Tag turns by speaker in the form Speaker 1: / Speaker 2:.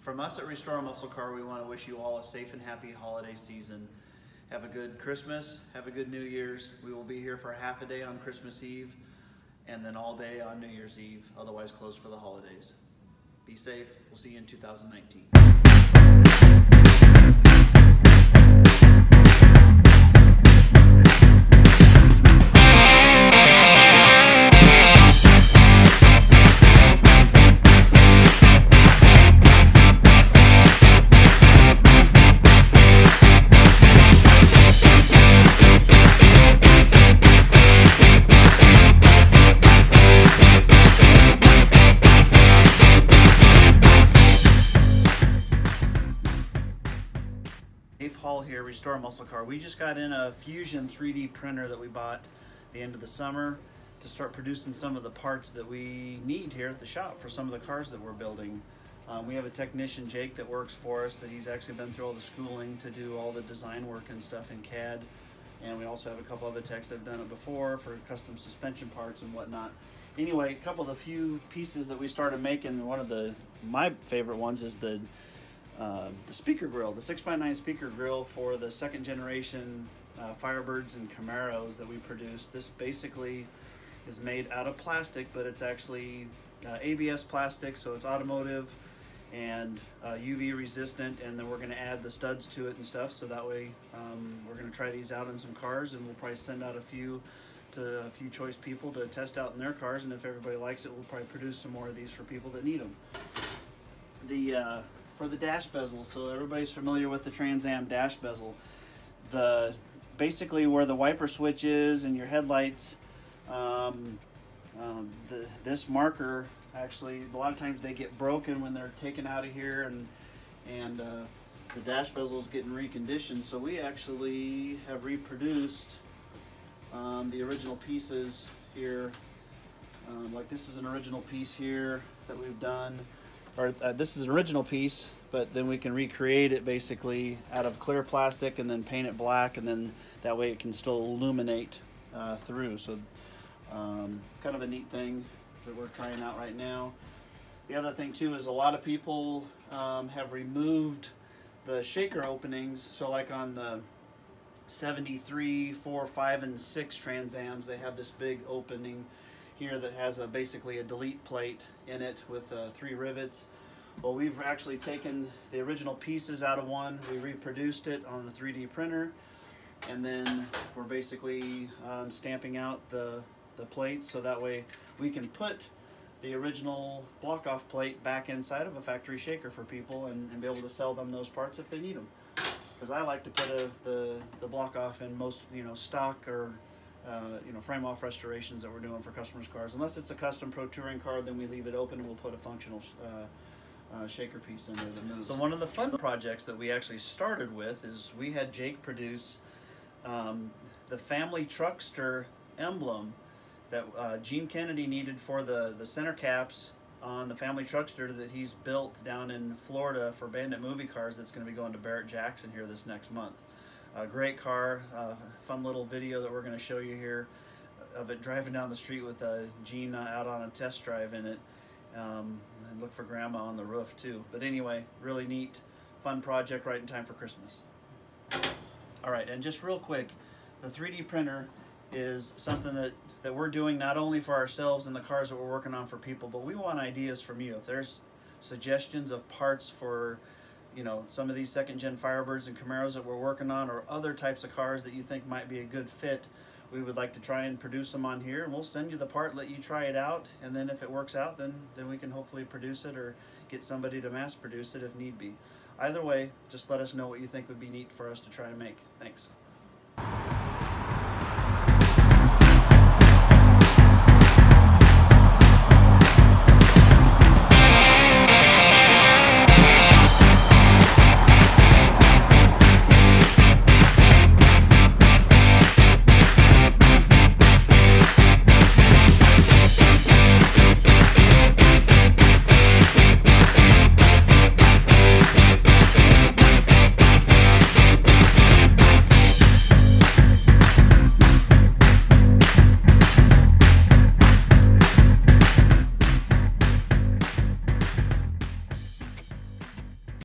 Speaker 1: From us at Restore a Muscle Car, we want to wish you all a safe and happy holiday season. Have a good Christmas, have a good New Year's. We will be here for half a day on Christmas Eve and then all day on New Year's Eve, otherwise closed for the holidays. Be safe. We'll see you in 2019. Hall here, Restore a Muscle Car. We just got in a Fusion 3D printer that we bought the end of the summer to start producing some of the parts that we need here at the shop for some of the cars that we're building. We have a technician, Jake, that works for us, that he's actually been through all the schooling to do all the design work and stuff in CAD. And we also have a couple other techs that have done it before for custom suspension parts and whatnot. Anyway, a couple of the few pieces that we started making, one of my favorite ones is the speaker grill, the 6x9 speaker grill for the second generation Firebirds and Camaros that we produce. This basically is made out of plastic, but it's actually ABS plastic, so it's automotive and UV resistant, and then we're going to add the studs to it and stuff, so that way we're going to try these out in some cars, and we'll probably send out a few choice people to test out in their cars, and if everybody likes it, we'll probably produce some more of these for people that need them. For the dash bezel, so everybody's familiar with the Trans Am dash bezel. Basically where the wiper switch is and your headlights, this marker, actually a lot of times they get broken when they're taken out of here, and the dash bezel is getting reconditioned. So we actually have reproduced the original pieces here. Like this is an original piece here that we've done. Or this is an original piece, but then we can recreate it basically out of clear plastic and then paint it black, and then that way it can still illuminate through. So kind of a neat thing that we're trying out right now. The other thing too is a lot of people have removed the shaker openings. So like on the 73, 4, 5, and 6 Trans Ams, they have this big opening here that has basically a delete plate in it with 3 rivets. Well, we've actually taken the original pieces out of one, we reproduced it on a 3D printer, and then we're basically stamping out the plates, so that way we can put the original block-off plate back inside of a factory shaker for people and be able to sell them those parts if they need them. Because I like to put the block-off in most stock or frame-off restorations that we're doing for customers' cars. Unless it's a custom Pro Touring car, then we leave it open and we'll put a functional shaker piece in there that moves. So one of the fun projects that we actually started with is we had Jake produce the family truckster emblem that Gene Kennedy needed for the center caps on the family truckster that he's built down in Florida for Bandit movie cars that's going to be going to Barrett-Jackson here this next month. A great car, fun little video that we're going to show you here of it driving down the street with Gene out on a test drive in it. And look for Grandma on the roof too. But anyway, really neat, fun project right in time for Christmas. Alright, and just real quick, the 3D printer is something that we're doing not only for ourselves and the cars that we're working on for people, but we want ideas from you. If there's suggestions of parts for some of these second-gen Firebirds and Camaros that we're working on, or other types of cars that you think might be a good fit, we would like to try and produce them on here, and we'll send you the part, let you try it out, and then if it works out, then we can hopefully produce it or get somebody to mass produce it if need be. Either way, just let us know what you think would be neat for us to try and make. Thanks.